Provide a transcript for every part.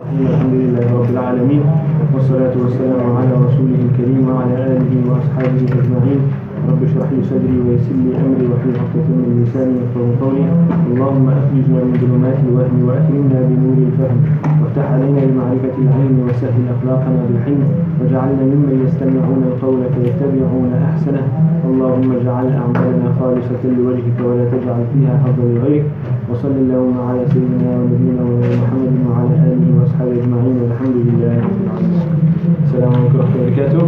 الحمد لله رب العالمين والصلاة والسلام على رسوله الكريم وعلى آله وأصحابه أجمعين. رب اشرح لي صدري ويسر لي أمري واحلل عقدة من لساني يفقهوا قولي. اللهم أخرجنا من ظلمات الوهم وأكرمنا بنور الفهم وافتح علينا بمعرفة العلم وسهل أخلاقنا بالحلم واجعلنا ممن يستمعون القول فيتبعون أحسنه. اللهم اجعل أعمالنا خالصة لوجهك ولا تجعل فيها حظا لغيرك. وصل اللهم على سيدنا ونبينا محمد وعلى آله وأصحابه أجمعين والحمد لله رب العالمين. السلام عليكم ورحمة الله وبركاته.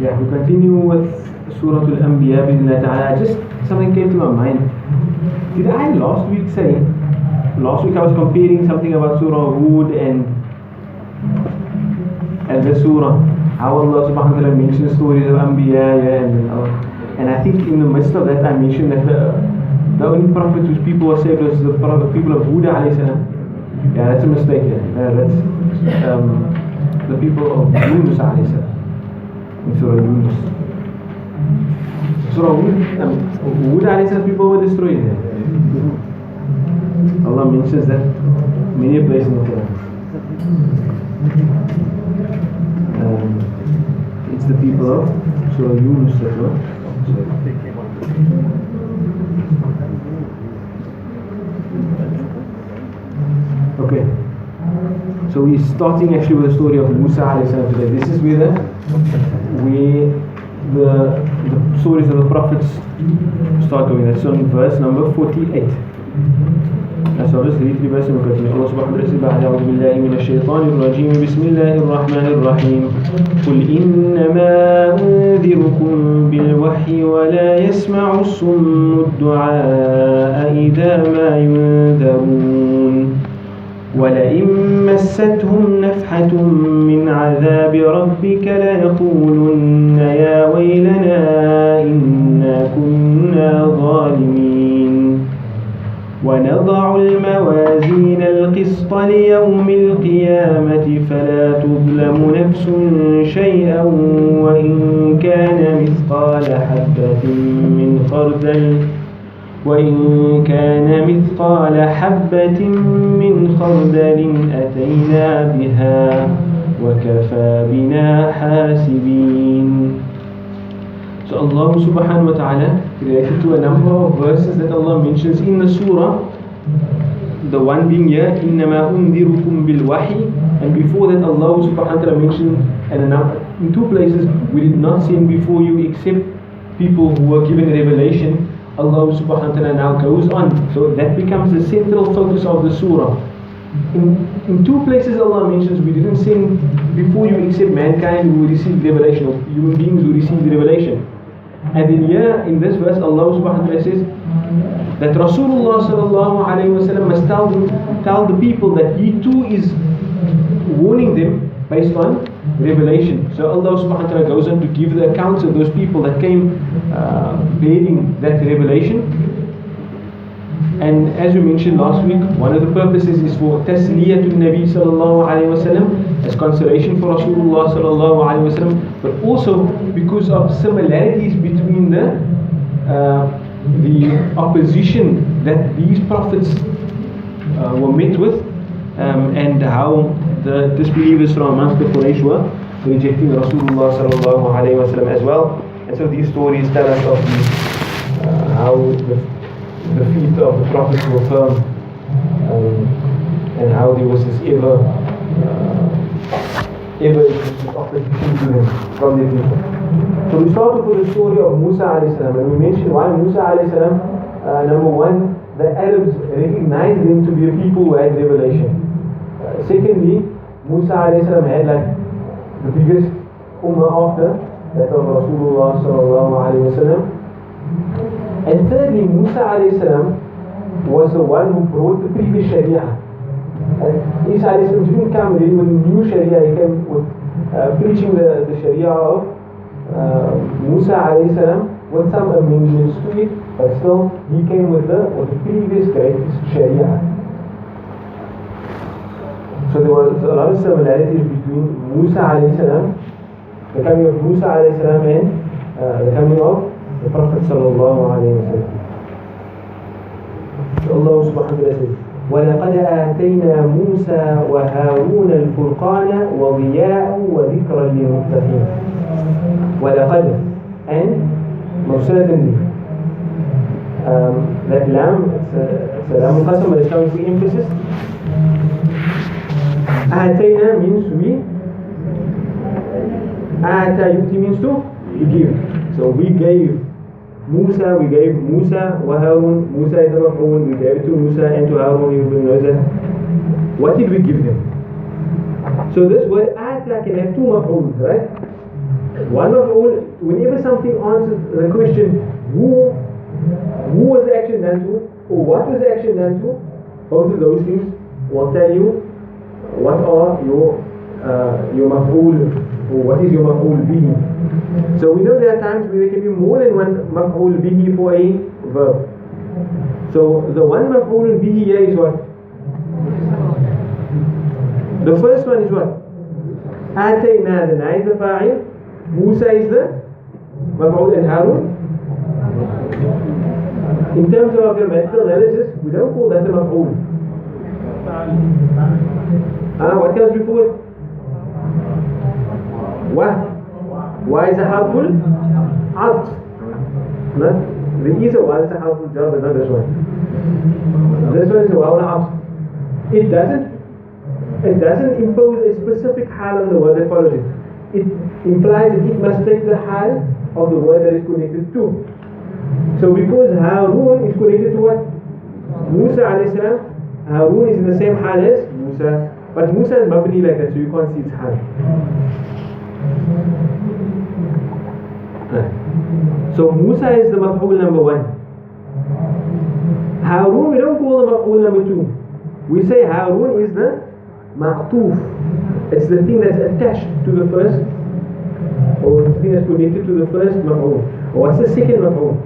We continue with Surah Anbiya bismillah ta'ala. Just something came to my mind. Did I last week I was comparing something about Surah Hud and the Surah, how Allah subhanahu wa ta'ala mentions stories of Anbiya, and I think in the midst of that I mentioned that the only prophet whose people were saved was the people of Hud alayhi salam. Yeah, that's a mistake here. That's the people of Yunus alayhi salam in Surah Yunus. Surah Hud alayhi salam people were destroyed here. Allah mentions that many places in the Quran. It's the people of Surah Yunus that were. Okay, so we're starting actually with the story of Musa alayhi salam today. This is where the stories of the prophets start going. That's on verse number 48. So I'll just read the verse and we'll continue. Allah subhanahu wa ta'ala says, أعوذ بالله من الشيطان الرجيم بسم الله الرحمن الرحيم قل إنما أنذركم بالوحي ولا يسمع الصم الدعاء إذا ما ينذرون ولئن مستهم نفحة من عذاب ربك ليقولن يا ويلنا إنا كنا ظالمين ونضع الموازين القسط ليوم القيامة فلا تظلم نفس شيئا وإن كان مثقال حبة من خردل أتينا بها وكفى بنا حاسبين. So Allah subhanahu wa ta'ala related to a number of verses that Allah mentions in the surah. The one being here, إِنَّمَا أُنذِرُكُمْ بِالْوَحِي, and before that Allah subhanahu wa ta'ala mentioned, and in two places, we did not send before you except people who were given revelation. Allah subhanahu wa ta'ala now goes on. So that becomes the central focus of the surah. In two places Allah mentions we didn't send before you except mankind who received revelation, or human beings who received revelation. And then here in this verse Allah subhanahu wa ta'ala says that Rasulullah sallallahu alayhi wa sallam must tell the people that he too is warning them based on revelation. So Allah subhanahu wa ta'ala goes on to give the accounts of those people that came bearing that revelation. And as we mentioned last week, one of the purposes is for tasliyatun Nabi sallallahu alayhi wa sallam, as consolation for Rasulullah sallallahu alayhi wa sallam, but also because of similarities between the opposition that these prophets were met with, and how the disbelievers from amongst the Quraysh were rejecting Rasulullah sallallahu alayhi wa sallam as well. And so these stories tell us of how the feet of the prophets were firm, and how there was this ever opposition to them from their people. So we started with the story of Musa alayhi salam, and we mentioned why Musa alayhi salam, number one, the Arabs recognized them to be a people who had revelation. Secondly, Musa alayhi salam had like the biggest ummah after that of Rasulullah sallallahu alayhi wa sallam. And thirdly, Musa alayhi salam was the one who brought the previous Sharia. Isa alayhi salam didn't come really with new Sharia, he came with preaching the Sharia of Musa alayhi salam with some amendments to it, but still he came with the previous greatest Sharia. So there was a lot of similarities between Musa alayhi salam the coming of Musa alayhi salam and the coming of the Prophet sallallahu alayhi wa sallam. Allah subhanahu wa ta'ala says, وَلَقَدْ آتَيْنَا مُوسَى وَهَارُونَ الْفُرْقَانَ وَضِيَاءً وَذِكْرًا لِلْمُتَّقِينَ. وَلَقَدْ, and most certainly, that lam, it's a lam qasam, but it's coming for emphasis. آتَيْنَا means we. Ata yuti means to give. So we gave Musa, wa Harun. Musa is the maf'ul, we gave it to Musa and to Harun ibn Mizan. What did we give them? So this word ata can have two maf'uls, right? One maf'ul, whenever something answers the question, who was the action done to, or what was the action done to, both of those things will tell you what are your maf'ul, or what is your maf'ul bihi. So we know there are times where there can be more than one maf'ul bihi for a verb. So the one maf'ul bihi here is what? The first one is what? Atayna, the na is the fa'il, Musa is the maf'ul, and Harun. In terms of our grammatical analysis, we don't call that the maf'ul. What comes before it? Why is a harmful? Asked. Not the is a why is a harmful jar, but not this one. This one is a waw al-asl. It doesn't impose a specific hal on the word that follows it. It implies that it must take the hal of the word that is connected to. So because Harun is connected to what? Musa alayhi salam, Harun is in the same hal as Musa. But Musa is mabni like that, so you can't see its hal. So Musa is the maf'ul number one. Harun, we don't call the maf'ul number two. We say Harun is the ma'tuf. It's the thing that's attached to the first, or the thing that's connected to the first maf'ul. What's the second maf'ul?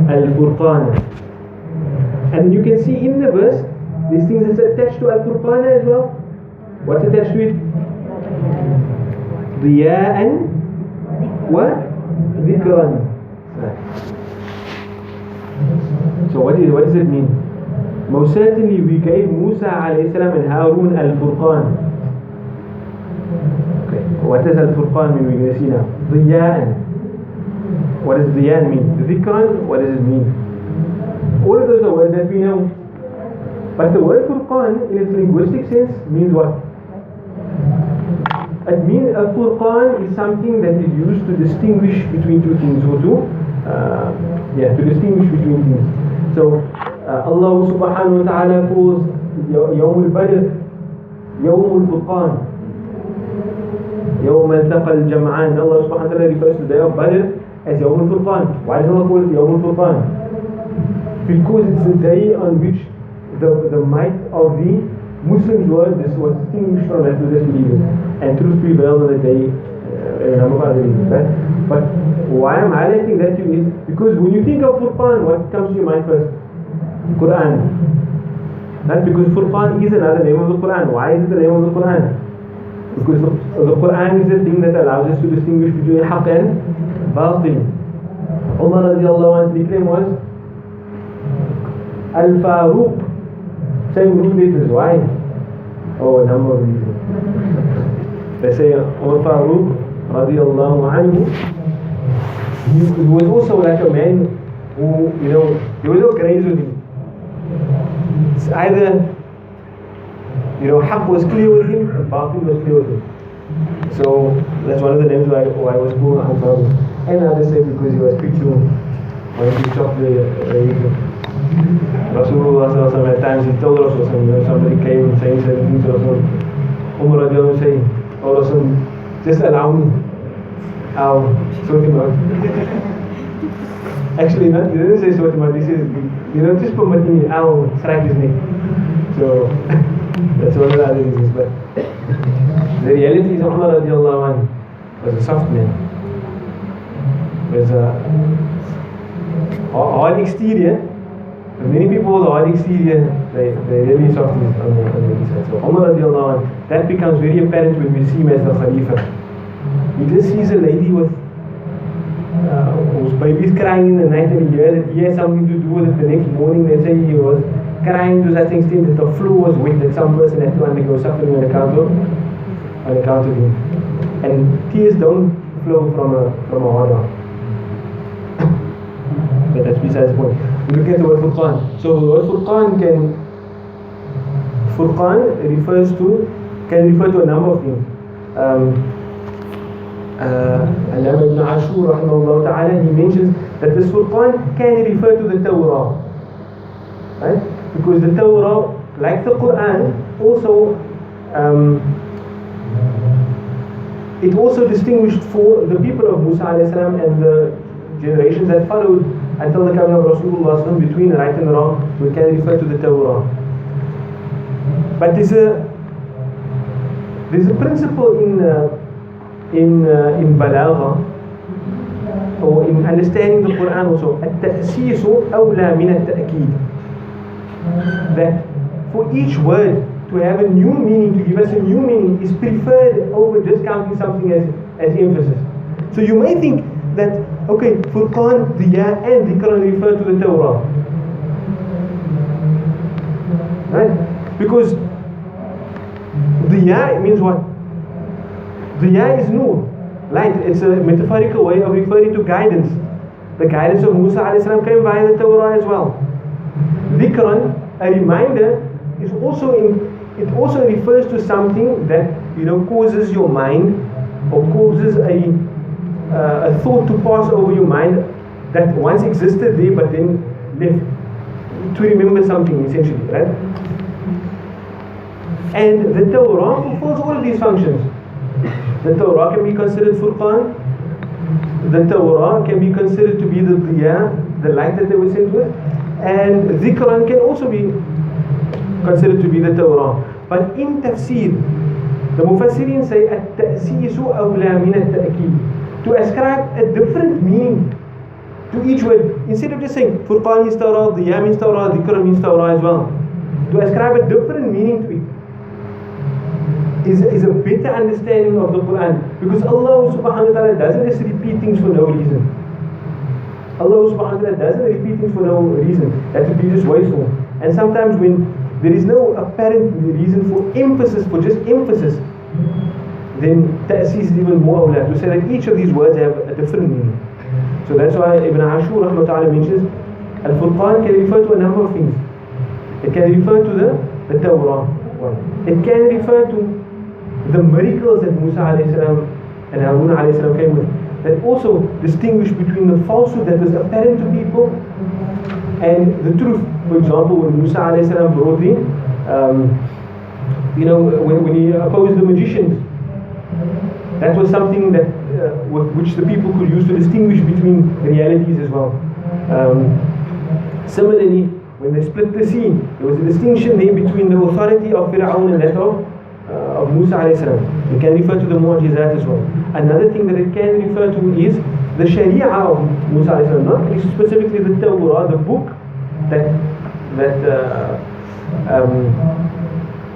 Al-Furqan. And you can see in the verse, these things that's attached to Al-Furqan as well. What's attached to it? Diya'an wa dhikran. So what does it mean? Most certainly we gave Musa alayhi salam and Harun Al-Furqan. Okay, what does Al-Furqan mean? We're going to see now. Diya'an. What does Diya'an mean? Dhikran, what does it mean? All of those are words that we know. But the word Furqan in its linguistic sense means what? It means Al-Furqan is something that is used to distinguish between two things, or to distinguish between things. So Allah subhanahu wa ta'ala calls Yawm al-Badr Yawm al-Furqan, Yawm al-Taqa al-Jam'an. Allah subhanahu wa ta'ala refers to the day of Badr as Yawm al-Furqan. Why does Allah call it Yawm al-Furqan? Because it's the day on which the might of the Muslims was distinguished from the disbelievers, and truth prevailed on the day in a number of other reasons, right? But why I'm highlighting that to you is because when you think of Furqan, what comes to your mind first? Quran. Not because Furqan is another name of the Quran. Why is it the name of the Quran? Because the Quran is the thing that allows us to distinguish between haqq and batil. Umar radiallahu anhu's nickname was Al-Faruq. Same root letters. Why? Oh, a number of reasons. They say Umar Faruq radiallahu anhu, he was also like a man who, there was no grace with him. It's either, haqq was clear with him and batil was clear with him. So that's one of the names why I was called Umar Faruq. And others say because he was quick to when he chopped the Rasulullah at times he told Rasulullah, somebody came and saying certain things to Rasulullah. Umar radiallahu saying, oh Rasul, just allow me. I'll sort him out. Actually, no, he didn't say sort him out. He says, just permit me, I'll strike his neck. So that's one of the other reasons. But the reality is Umar radiallahu anhu was a soft man. Was a hard exterior. Many people with a hard exterior, they really soft on the inside. So Umar radiallahu anhu, that becomes very apparent when we see him as the Khalifa. He just sees a lady with whose baby's crying in the night, and he has something to do with it. The next morning, they say he was crying to such an extent that the floor was wet, that some person had to undergo suffering on account of him. And tears don't flow from a heart. But that's besides the point. We look at the word Furqan. So the word Furqan can refer to a number of things. Allama ibn Ashur rahimahullah ta'ala, he mentions that this Furqan can refer to the Dawrah, right? Because the Dawrah, like the Quran, it also distinguished for the people of Musa alayhi salam and the generations that followed until the coming of Rasulullah between right and wrong. We can refer to the Dawrah. But there's a principle in Balagha, or in understanding the Quran also, التأسيس أولى من التأكيد, that for each word to have a new meaning, to give us a new meaning, is preferred over discounting something as emphasis. So you may think that, okay, Furqan, Diya and Dhikran refer to the Dawrah, right? Because Diya means what? Diya is nur, light. It's a metaphorical way of referring to guidance. The guidance of Musa alayhi salam came via the Torah as well. Dhikran, a reminder, is also it also refers to something that causes your mind, or causes a thought to pass over your mind that once existed there but then left, to remember something essentially, right? And the Torah fulfills all of these functions. The Torah can be considered Furqan. The Torah can be considered to be the Diya, the light that they were sent with. And Dhikran can also be considered to be the Torah. But in tafsir, the Mufassirin say at-ta'sisu awla min at-ta'kid, to ascribe a different meaning to each word. Instead of just saying Furqan means Torah, Diya means Torah, Dhikran means Torah as well, to ascribe a different meaning to it is a better understanding of the Quran. Because Allah subhanahu wa ta'ala doesn't just repeat things for no reason. Allah subhanahu wa ta'ala doesn't repeat things for no reason. That would be just wasteful. And sometimes when there is no apparent reason for emphasis, for just emphasis, then ta'sis is even more awla, to say that each of these words have a different meaning. So that's why Ibn Ashur rahimahullah ta'ala mentions Al-Furqan can refer to a number of things. It can refer to the Dawrah. It can refer to the miracles that Musa alayhi salam and Harun alayhi salam came with, that also distinguish between the falsehood that was apparent to people and the truth. For example, when Musa alayhi salam brought in, when he opposed the magicians, that was something that which the people could use to distinguish between realities as well. Similarly, when they split the sea, there was a distinction there between the authority of Fir'aun and that of Musa alayhi salam. It can refer to the mu'jizat as well. Another thing that it can refer to is the Sharia of Musa alayhi salam, not specifically the Tawrah, the book that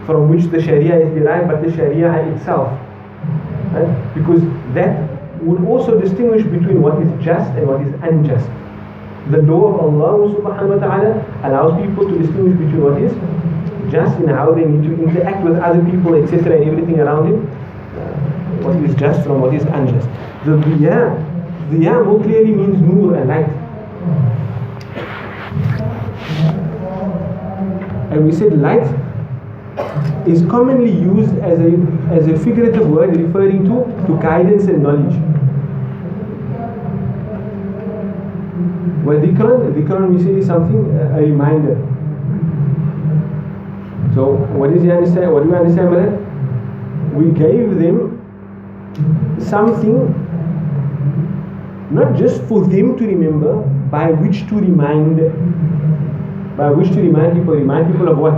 from which the Sharia is derived, but the Sharia itself, right? Because that would also distinguish between what is just and what is unjust. The law of Allah subhanahu wa ta'ala allows people to distinguish between what is just and how they need to interact with other people, etc., and everything around him, what is just from what is unjust. The Diya more clearly means nur and light. And we said light is commonly used as a figurative word referring to guidance and knowledge. Well, dhikran we say is something, a reminder. So what do we understand by that? We gave them something not just for them to remember, by which to remind people of what?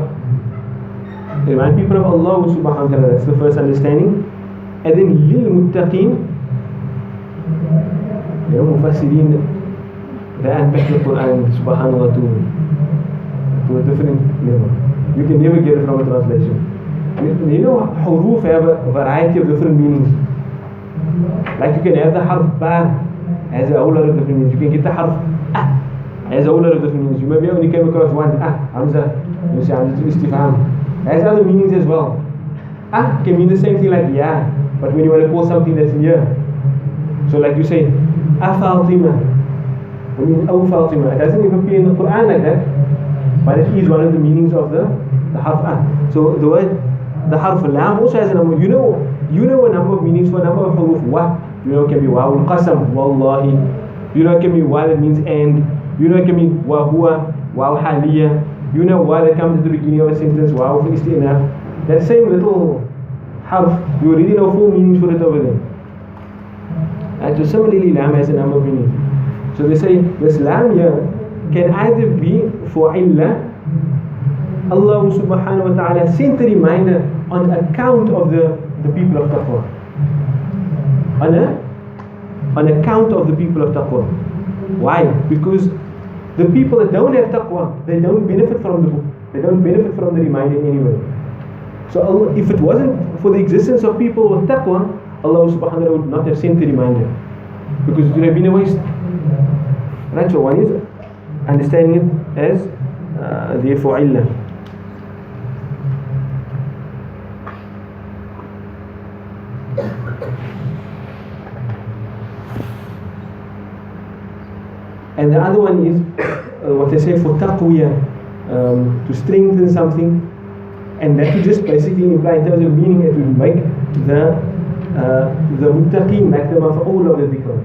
Remind people of Allah subhanahu wa ta'ala. That's the first understanding. And then lil muttaqeen, Mufassirin, they unpack the Quran subhanahu wa ta'ala to a different level. You can never get it from a translation. Huruf have a variety of different meanings. Like you can have the harf ba has a whole lot of different meanings. You can get the harf ah has a whole lot of different meanings. You maybe only came across one Hamza. You say Hamza to istifham. Has other meanings as well. Can mean the same thing like yeah, but when you want to call something that's near. So like you say, Fatima. I mean, Fatima. It doesn't even appear in the Quran like that, but it is one of the meanings of the harf So the word, the harf lam also has a number. You know a number of meanings for a number of huruf. Wa, you know, it can be wa'ul qasam, wallahi. You know, it can be wa that means and. You know, it can be wa huwa, wa haliya. You know wa that comes at the beginning of a sentence, wa for istinaf. That same little harf, you already know full meanings for it over there. And so similarly, lam has a number of meanings. So they say this lam here can either be for illa. Allah subhanahu wa ta'ala sent a reminder on account of the people of taqwa. On account of the people of taqwa. Why? Because the people that don't have taqwa, they don't benefit from the book. They don't benefit from the reminder in any way. So Allah, if it wasn't for the existence of people with taqwa, Allah subhanahu wa ta'ala would not have sent the reminder, because it would have been a waste. Right, so one is understanding it as therefore illah. And the other one is what they say for taqwiyah, to strengthen something, and that would just basically imply in terms of meaning it would make the muttaqeen like the maf'ul of the dhikr,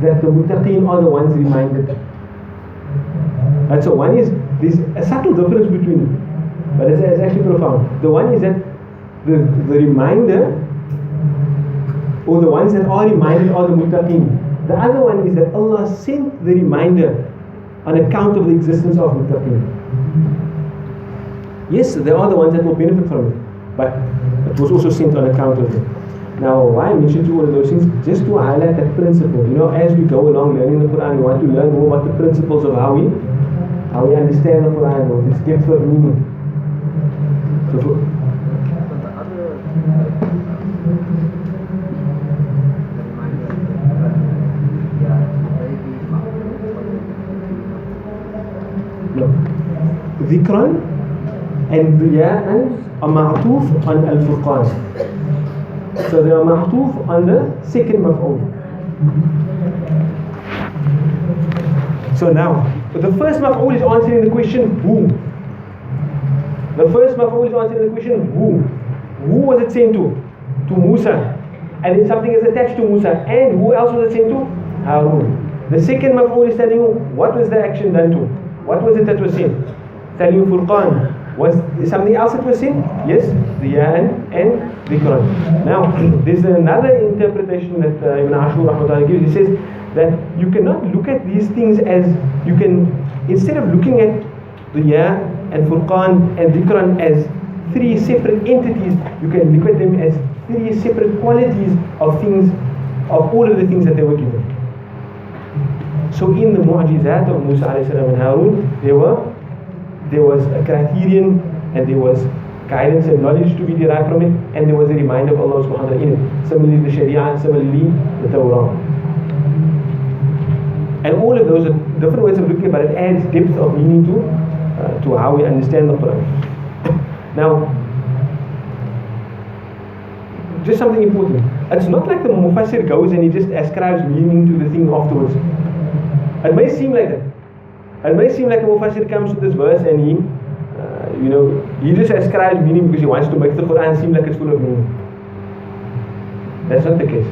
that the muttaqeen are the ones reminded. And so one is, there's a subtle difference between it, but it's actually profound. The one is that the reminder, or the ones that are reminded are the muttaqeen. The other one is that Allah sent the reminder on account of the existence of muttaqeen. Yes, they are the ones that will benefit from it, but it was also sent on account of it. Now, why I mentioned all of those things? Just to highlight that principle. You know, as we go along learning the Quran, we want to learn more about the principles of how we understand the Quran, or its depth of meaning. So Dhikran and Riya'an are ma'tuf on al-Furqan. So they are ma'tuf on the second maf'ul. So now, the first maf'ul is answering the question who. The first maf'ul is answering the question who. Who was it sent to? To Musa. And then something is attached to Musa. And who else was it sent to? Harun. The second maf'ul is telling you what was the action done to. What was it that was sent? Telling you Furqan. Was something else that was sent? Yes, Riya'an and Dhikran. Now, there's another interpretation that Ibn Ashur rahmatullah gives. He says that you cannot look at these things as, you can, instead of looking at Riya and Furqan and Dhikran as three separate entities, you can look at them as three separate qualities of things, of all of the things that they were given. So in the mu'jizat of Musa alayhi salam and Harun, there was a criterion, and there was guidance and knowledge to be derived from it, and there was a reminder of Allah subhanahu wa ta'ala in it. Similarly the Sharia, similarly the Dawrah. And all of those are different ways of looking at it, but it adds depth of meaning to how we understand the Quran. Now, just something important. It's not like the Mufassir goes and he just ascribes meaning to the thing afterwards. It may seem like that. It may seem like a Mufassir comes to this verse and he just ascribes meaning because he wants to make the Quran seem like it's full of meaning. That's not the case.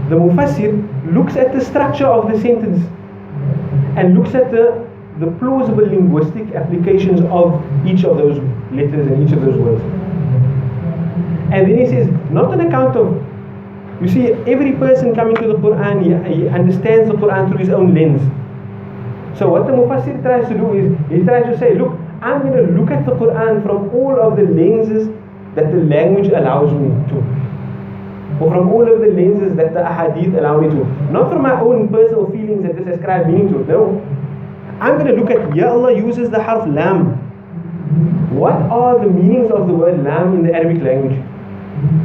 The Mufassir looks at the structure of the sentence and looks at the plausible linguistic applications of each of those letters and each of those words. And then he says, not on account of, you see, every person coming to the Quran, he understands the Quran through his own lens. So what the Mufassir tries to do is, he tries to say, look, I'm going to look at the Quran from all of the lenses that the language allows me to. Or from all of the lenses that the ahadith allow me to. Not from my own personal feelings that just ascribe meaning to it. No. I'm going to look at, Ya Allah uses the harf lam. What are the meanings of the word lam in the Arabic language?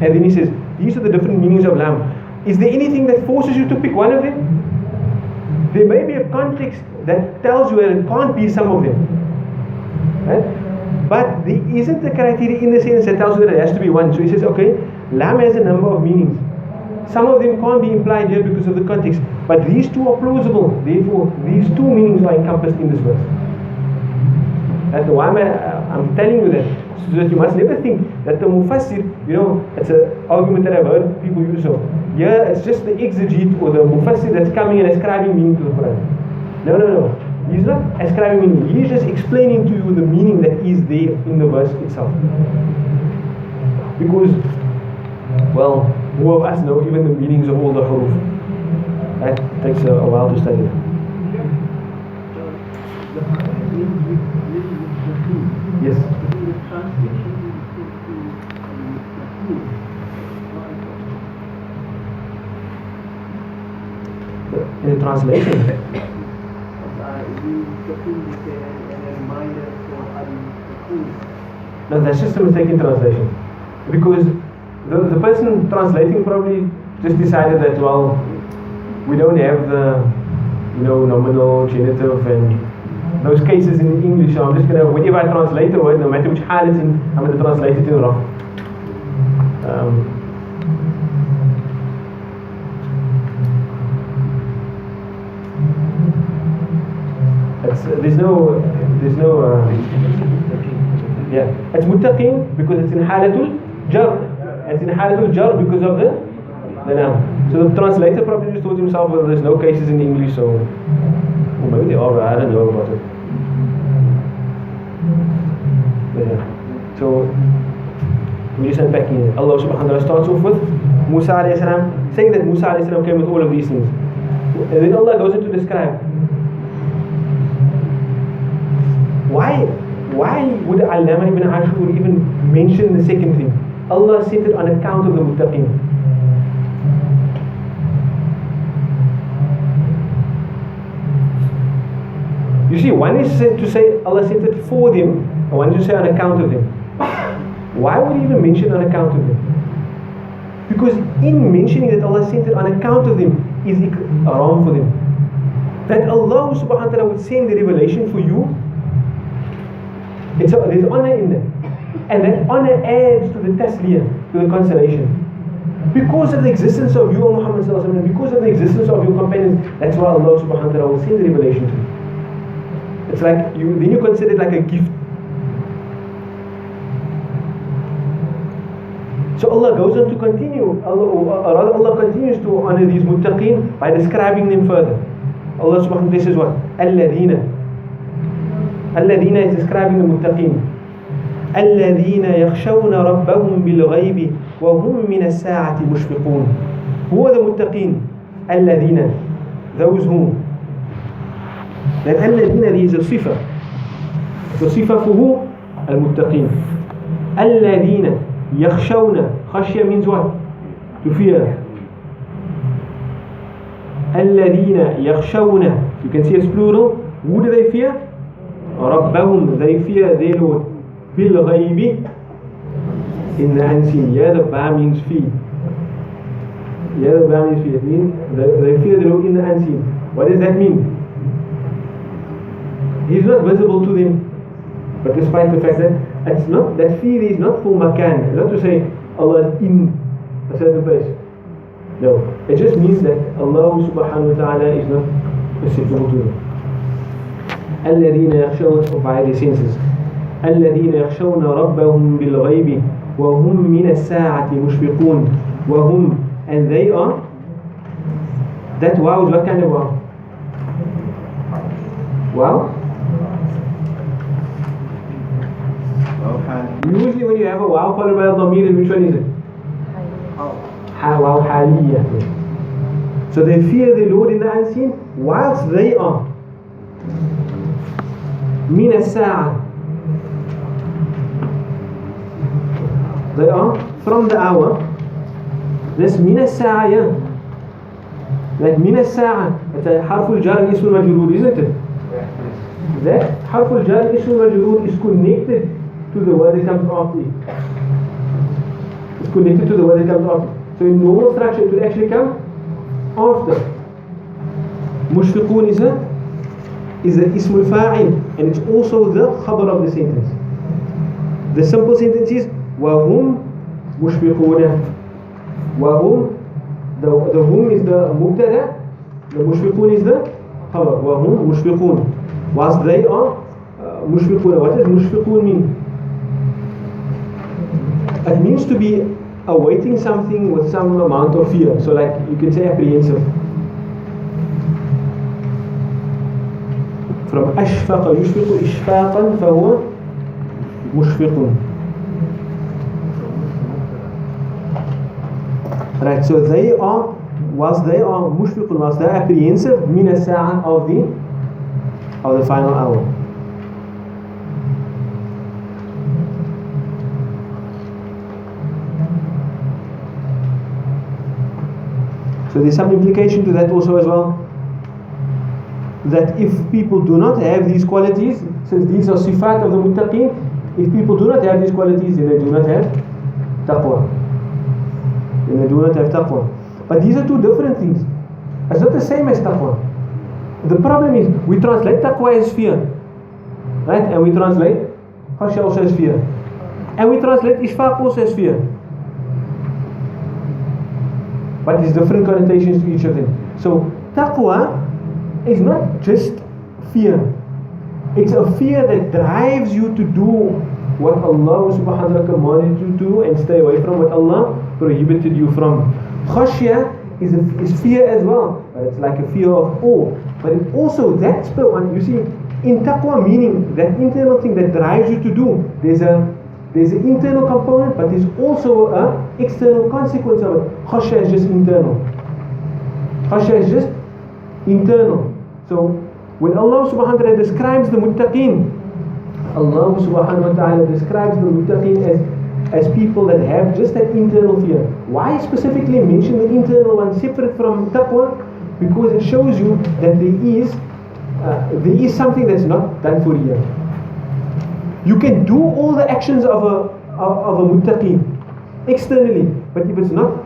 And then he says, these are the different meanings of lam. Is there anything that forces you to pick one of them? There may be a context that tells you that it can't be some of them. Right? But there isn't a criteria in the sense that tells you that it has to be one. So he says, okay, lam has a number of meanings. Some of them can't be implied here because of the context. But these two are plausible. Therefore, these two meanings are encompassed in this verse. That's why I'm telling you that. So that you must never think that the mufassir, it's an argument that I've heard people use. So, yeah, it's just the exegete or the mufassir that's coming and ascribing meaning to the Quran. No. He's not ascribing meaning. He's just explaining to you the meaning that is there in the verse itself. Because, well, who of us know even the meanings of all the huruf? That takes a while to study. Yes. In the translation. No, that's just a mistake in translation. Because the person translating probably just decided that, well, we don't have the nominal, genitive and those cases in English, so I'm just going to, whenever I translate a word, no matter which hal it's in, I'm going to translate it in Raf. There's no it's muttaqin because it's in halatul jar. It's in halatul jar because of the noun. So the translator probably just told himself, well, there's no cases in English, so or maybe they are, but I don't know about it. But yeah. So we just unpacking it. Allah subhanahu wa ta'ala starts off with Musa alayhi salam, saying that Musa alayhi salam came with all of these things. And then Allah goes into describe why would Allama ibn Ashur even mention the second thing? Allah said it on account of the muttaqin. You see, one is to say Allah sent it for them, and one is to say on account of them. Why would he even mention on account of them? Because in mentioning that Allah sent it on account of them is haram for them. That Allah subhanahu wa ta'ala would send the revelation for you, there's honor in that. And that honor adds to the tasliyah, to the consolation. Because of the existence of you, O Muhammad sallallahu alaihi wasallam, because of the existence of your companions, that's why Allah subhanahu wa ta'ala will send the revelation to you. It's like, then you consider it like a gift. So Allah goes on to continue, Allah continues to honor these muttaqeen by describing them further. Allah subhanahu wa ta'ala says what? Alladhina is describing the muttaqeen. Alladhina yakhshawna rabbahum bil ghaybi wa hum min as-sa'ati mushfiqun. Who are the muttaqeen? Alladhina, those whom. That alladhina is a sifa. The sifa for who? Al-muttaqeen. Alladhina yakhshawna. Khashya means what? To fear. Alladhina yakhshawna. You can see it's plural. Who do they fear? Rabbahum. They fear their Lord. Bil ghaybi. In the unseen. Yeah, the ba means fear. Yeah, the ba means fear. It means they fear the Lord in the unseen. What does that mean? He's not visible to them. But despite the fact that it's not, that fear is not for makan. Not to say Allah is in a certain place. No. It just means that Allah subhanahu wa ta'ala is not acceptable to them. الذين يخشون by the senses. الذين يخشون ربهم بالغيب وهم من الساعة مشفقون وهم, and they are, that wow is what kind of wow? Wow? Usually when you have a wow followed by a dhamir, which one is it? Wow haliyya. So they fear the Lord in the unseen whilst they are min as-sa'a. They are from the hour. This min as-sa'a, yeah. Like min as-sa'a, it's a harful jar and ismul majroor, isn't it? That harful jar and ismul majroor is connected to the word that comes after it. It's connected to the word that comes after. So So in normal structure it would actually come after. Mushfiqun is a ismul fa'il, and it's also the khabar of the sentence. The simple sentence is وَهُمْ مُشْفِقُونَ. وَهُمْ, the hum is the mubtada, the mushfiqun is the khabar. وَهُمْ مُشْفِقُونَ. Whilst they are mushfiqun. What does mushfiqun mean? It means to be awaiting something with some amount of fear. So like you can say apprehensive. From أشفق يشفق إشفاقا فهو مشفق. Right, so they are, whilst they are mushfiqun, whilst they are apprehensive, min as-sa'a, of the final hour. So there's some implication to that also as well. That if people do not have these qualities, since these are sifat of the muttaqeen, if people do not have these qualities, then they do not have taqwa. Then they do not have taqwa. But these are two different things. It's not the same as taqwa. The problem is, we translate taqwa as fear, right? And we translate khashya also as fear. And we translate ishfaq also as fear. But there's different connotations to each of them. So taqwa is not just fear. It's a fear that drives you to do what Allah subhanahu wa ta'ala commanded you to do and stay away from what Allah prohibited you from. Khashya is fear as well, but it's like a fear of awe. But it also, that's the one, you see, in taqwa, meaning that internal thing that drives you to do, there's an internal component, but there's also an external consequence of it. Khashya is just internal. Khashya is just internal. So when Allah subhanahu wa ta'ala describes the muttaqeen, Allah subhanahu wa ta'ala describes the muttaqeen as people that have just that internal fear. Why specifically mention the internal one separate from taqwa? Because it shows you that there is something that's not done for you. You can do all the actions of a muttaqeen externally, but if it's not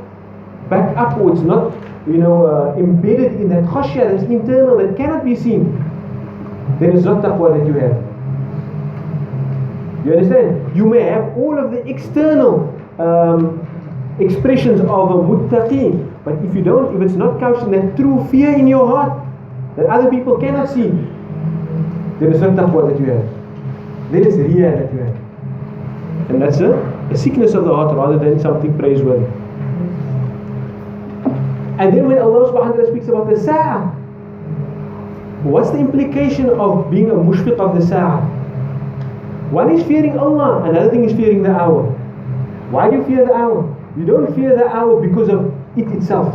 backed up or it's not embedded in that khashya that's internal, that cannot be seen, then it's not taqwa that you have. You understand? You may have all of the external expressions of a muttaqi, but if it's not couched in that true fear in your heart that other people cannot see, then it's not taqwa that you have. Then it's riya that you have. And that's a sickness of the heart rather than something praiseworthy. And then when Allah subhanahu wa ta'ala speaks about the sa'ah, what's the implication of being a mushfiq of the sa'ah? One is fearing Allah, another thing is fearing the hour. Why do you fear the hour? You don't fear the hour because of it itself.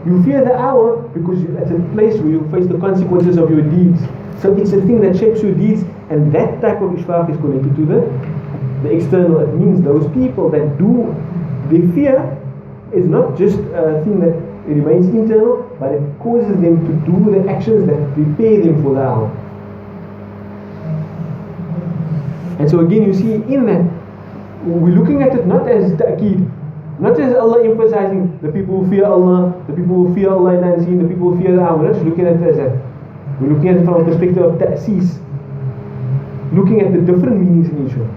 You fear the hour because it's a place where you face the consequences of your deeds. So it's a thing that shapes your deeds, and that type of ishfaq is connected to the external. It means those people that do the fear is not just a thing that remains internal, but it causes them to do the actions that prepare them for the hour. And so again, you see in that, we're looking at it not as ta'keed, not as Allah emphasizing the people who fear Allah, the people who fear Allah in the unseen, the people who fear the hour. We're not looking at it as that. We're looking at it from a perspective of ta'sis, looking at the different meanings in each one.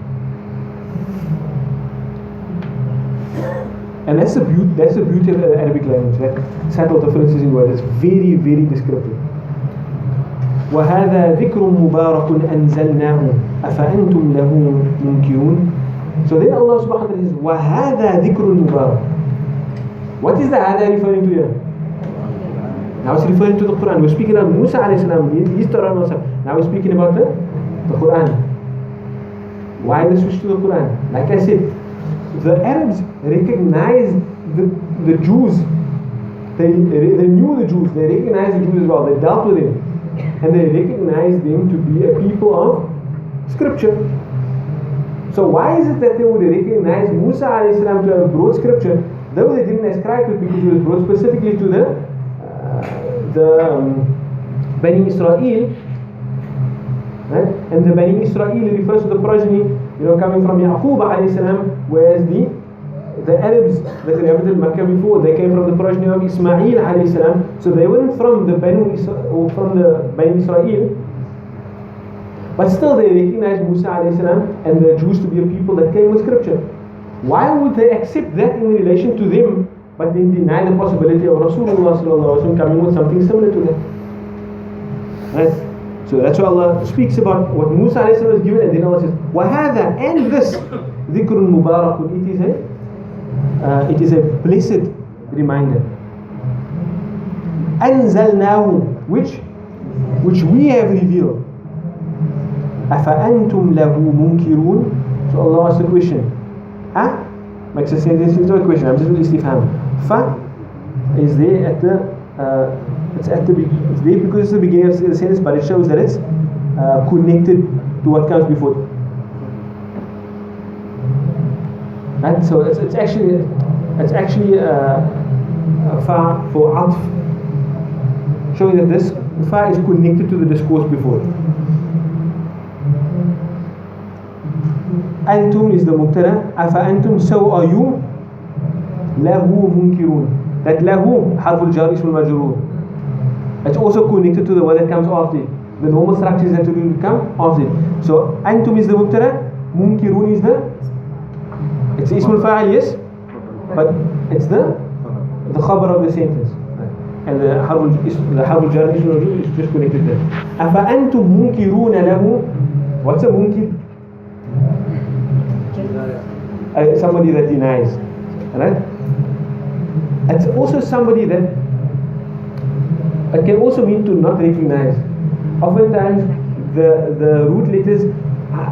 And that's the beauty of the Arabic language, that subtle differences in words. It's very, very descriptive. وَهَذَا ذِكْرٌ مُبَارَكٌ أَنزَلْنَاهُ أَفَأَنْتُمْ لَهُ مُنْكِرُونَ. So then Allah subhanahu wa ta'ala says, وَهَذَا ذِكْرٌ مُبَارَكٌ. What is the hada referring to here? Now it's referring to the Quran. We're speaking about Musa alayhi salam, his Torah also. Now we're speaking about the Quran. Why the switch to the Quran? Like I said, the Arabs recognized the Jews. They knew the Jews. They recognized the Jews as well. They dealt with them. And they recognized them to be a people of scripture. So why is it that they would recognize Musa alayhi salam to have brought scripture, though they didn't ascribe to it because it was brought specifically to the Bani Israel, right? And the Bani Israel refers to the progeny, coming from Yaqub alayhi salam, whereas the Arabs that inhabited Makkah before, they came from the progeny of Ismail alayhi salam. So they weren't from the Bani Israel, but still they recognized Musa alayhi salam and the Jews to be a people that came with scripture. Why would they accept that in relation to them, but then deny the possibility of Rasulullah sallallahu alaihi wasallam coming with something similar to that? Right? So that's why Allah speaks about what Musa alayhi salam was given, and then Allah says, وَهَذَا, and this, ذِكْرٌ مُبَارَكٌ, it is a blessed reminder. أَنزَلْنَاهُ, which we have revealed. أَفَأَنْتُمْ لَهُ مُنْكِرُونَ. So Allah asks the question. Makes a sentence into a question. I'm just with istifham. Fa is there at the it's there because it's the beginning of the sentence, but it shows that it's connected to what comes before. Right? So it's actually fa for atf, showing that this fa is connected to the discourse before. Antum is the mubtada. Afa antum, so are you? Lahu munkirun. That lahu, harful jar, ismul majrur. It's also connected to the word that comes after it. The normal structure is that to come after it. So antum is the mubtada, munkirun is it's ismul fa'il, yes, but it's the khabar of the sentence. And the harful jar, ismul majrur is just connected there. Afa antum munkiruna lahu. What's a munkir? Somebody that denies, right? It's also somebody that it can also mean to not recognize. Oftentimes the root letters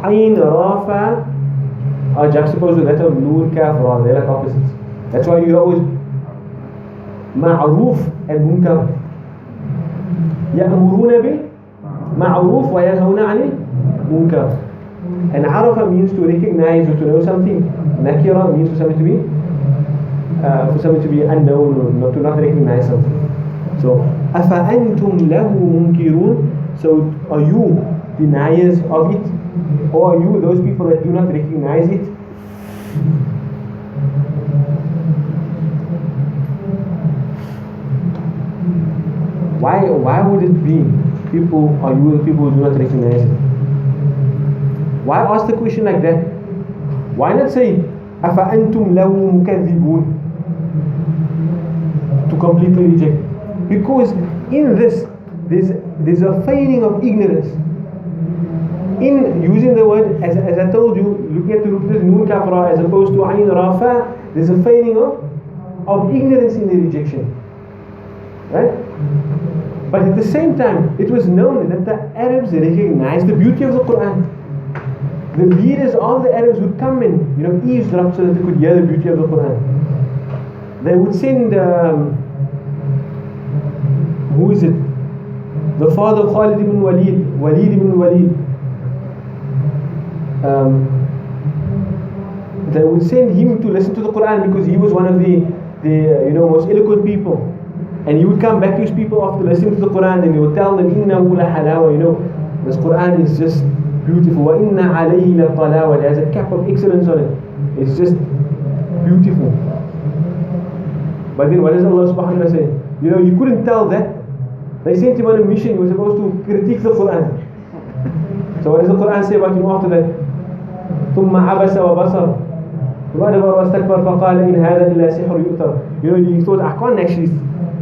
ayn, ra, fa are juxtaposed with that of nun, kaf, ra. They're like opposites. That's why you always ma'ruf and munkar. Ya'muruna bil ma'ruf wa yanhawna 'anil munkar. And arafa means to recognize or to know something. Nakira means for something to be unknown or not, to not recognize something. So afa antum lahu munkirun. So are you deniers of it, or are you those people that do not recognize it? Why would it be people? Are you the people who do not recognize it? Why ask the question like that? Why not say afa antum lahu mukadhibun, to completely reject? Because in this there's a feigning of ignorance. In using the word, as I told you, looking at the root letters nun, kaf, ra, as opposed to ayn, ra, fa, there's a feigning of ignorance in the rejection, right? But at the same time, it was known that the Arabs recognized the beauty of the Quran. The leaders of the Arabs would come and eavesdrop so that they could hear the beauty of the Quran. They would send who is it? The father of Khalid ibn Walid ibn Walid. They would send him to listen to the Quran because he was one of the most eloquent people. And he would come back to his people after listening to the Quran, and he would tell them, "Innahu la halawa." This Quran is just beautiful. Wa inna alayhi la talawa. There's a cap of excellence on it. It's just beautiful. But then what does Allah subhanahu wa ta'ala say? You couldn't tell that. They sent him on a mission. He was supposed to critique the Quran. So what does the Quran say about him after that? ثُمَّ عَبَسَ وَبَصَرَ وَأَدْبَرَ وَاسْتَكْبَرَ فَقَالَ إِنْ هَذَا إِلَّا سِحْرٌ يُؤْثَرُ. He thought,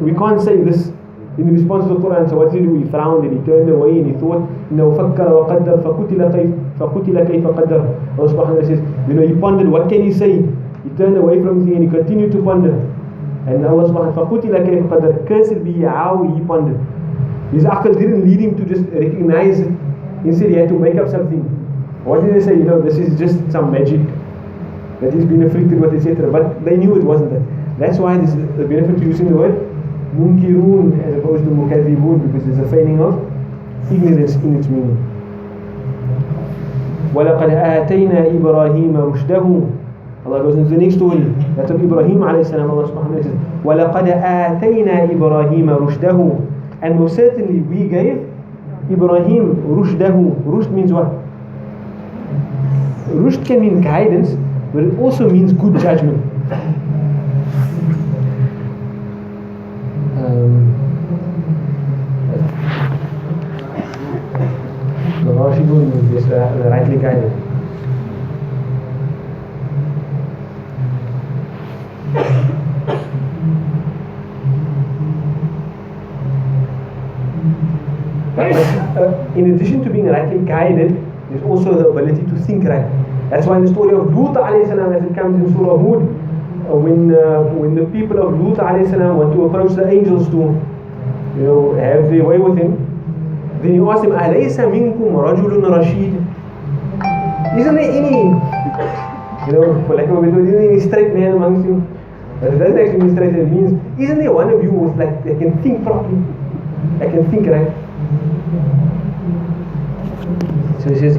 we can't say this in response to the Quran. So what did he do? He frowned and he turned away and he thought, فَكَّرَ وَقَدَّرَ فَقُتِلَ كَيْفَ قَدَّرَ. Allah subhanahu wa ta'ala says, he pondered, what can he say? He turned away from the thing and he continued to ponder. And Allah subhanahu wa ta'ala, فَقُتِلَ كَيْفَ قَدَّرَ. Cursed be how he pondered. His aql didn't lead him to just recognize it. Instead he had to make up something. What did they say? This is just some magic that he's been afflicted with, etc. But they knew it wasn't that. That's why this is the benefit of using the word munkirun as opposed to mukadhibun, because there's a feigning of ignorance in its meaning. وَلَقَدْ آتَيْنَا إِبْرَاهِيمَ رُشْدَهُ. Allah goes into the next story. That's of Ibrahim alayhi salam. Allah subhanahu wa ta'ala says, وَلَقَدْ آتَيْنَا إِبْرَاهِيمَ رُشْدَهُ. And most certainly we gave Ibrahim rushdahu. Rushd means what? Rushd can mean guidance, but it also means good judgment. The Rashidun is rightly guided. In addition to being rightly guided, there's also the ability to think right. That's why in the story of Lut alayhi salam, as it comes in Surah Hud, when the people of Lut alayhi salam want to approach the angels to, have their way with him, then you ask him, "Alaysa minkum rajulun rashid?" Isn't there any, for lack of a better word, isn't there any straight man amongst you? But it doesn't actually mean straight. It means, isn't there one of you with that can think properly, that can think right? So he says,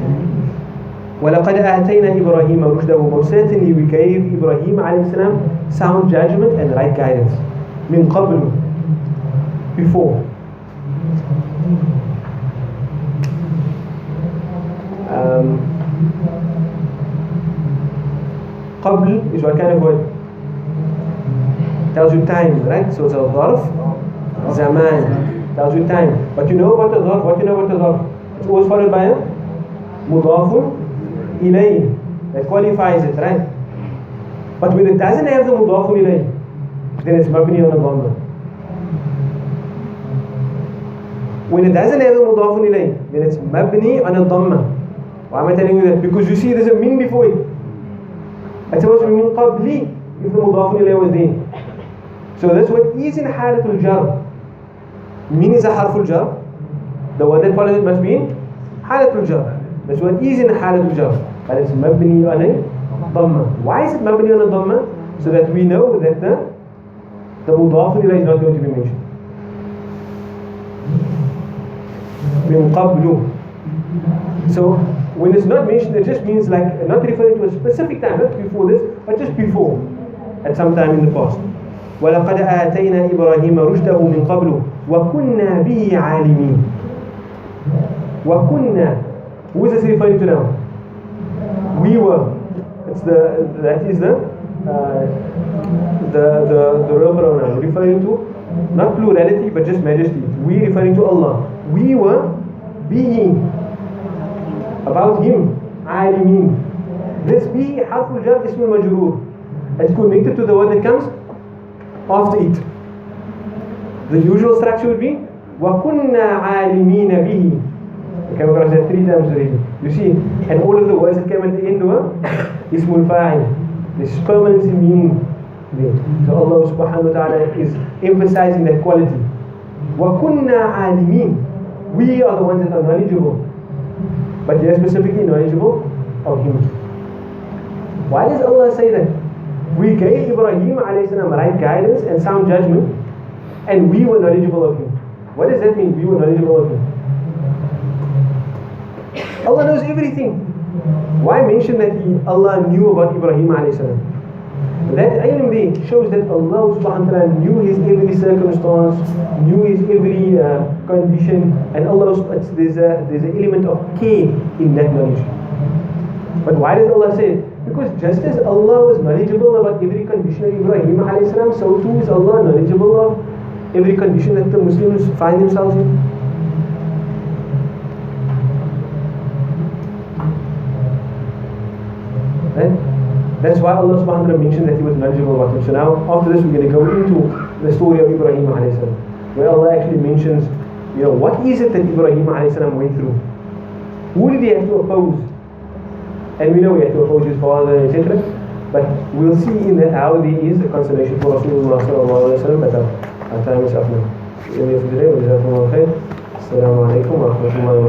وَلَقَدْ آتَيْنَا إِبْرَاهِيمَ رُشْدَهُ. Most certainly we gave Ibrahim alayhi salam sound judgment and right guidance. مِنْ قَبْلُ, before. قبل is what kind of word? Tells you time, right? So it's a ظرف, zaman, tells you time. But you know about the ظرف, what you know about the ظرف? It's always followed by a مضاف إليه, that qualifies it, right? But when it doesn't have the مضاف إليه, then it's مبني on a dhamma. When it doesn't have the مضاف إليه, then it's مبني on a dhamma. Why am I telling you that? Because you see there's a min before it. It's supposed to be min qabli if the مضاف إليه was there. So that's what is in halatul jar. Min is a harful jar. The word that follows it must be in halatul jar. That's what is in halatul jar. But it's mabni on a dhamma. Why is it mabni on a dhamma? So that we know that the mudaf ilayhi is not going to be mentioned. Min qablu. So when it's not mentioned, it just means like not referring to a specific time, not before this, but just before, at some time in the past. وَلَقَدْ آتَيْنَا إِبْرَاهِيمَ رُشْدَهُ مِنْ قَبْلُ وَكُنَّا بِهِ عَالِمِينَ. وَكُنَّا. Who is this referring to now? We were. That is the real pronoun, referring to not plurality but just majesty. We referring to Allah. We were bihi, about him, alimin. This bihi harful jar ismul majroor. It's connected to the word that comes after it. The usual structure would be وَكُنَّا عَالِمِينَ بِهِ. We came across that 3 times already. You see, and all of the words that came at the end were ismul fa'il. There's permanency meaning there. So Allah subhanahu wa ta'ala is emphasizing that quality. وَكُنَّا عَالِمِينَ. We are the ones that are knowledgeable. But they are specifically knowledgeable of Him. Why does Allah say that? We gave Ibrahim alayhi salam right guidance and sound judgment, and we were knowledgeable of him. What does that mean? We were knowledgeable of him. Allah knows everything. Why mention that Allah knew about Ibrahim alayhi salam? That ilm there shows that Allah subhanahu wa ta'ala knew his every circumstance, knew his every condition, and Allah, there's an element of care in that knowledge. But why does Allah say it? Because just as Allah was knowledgeable about every condition of Ibrahim alayhi salam, so too is Allah knowledgeable of every condition that the Muslims find themselves in. Right? That's why Allah subhanahu wa ta'ala mentioned that He was knowledgeable about him. So now, after this, we're going to go into the story of Ibrahim alayhi salam, where Allah actually mentions, what is it that Ibrahim alayhi salam went through? Who did he have to oppose? And we know we have to oppose his father, etc. But we'll see in that how there is a consolation for Rasulullah sallallahu alayhi wa sallam. But our time is up now. Assalamu alaikum wa rahmatullahi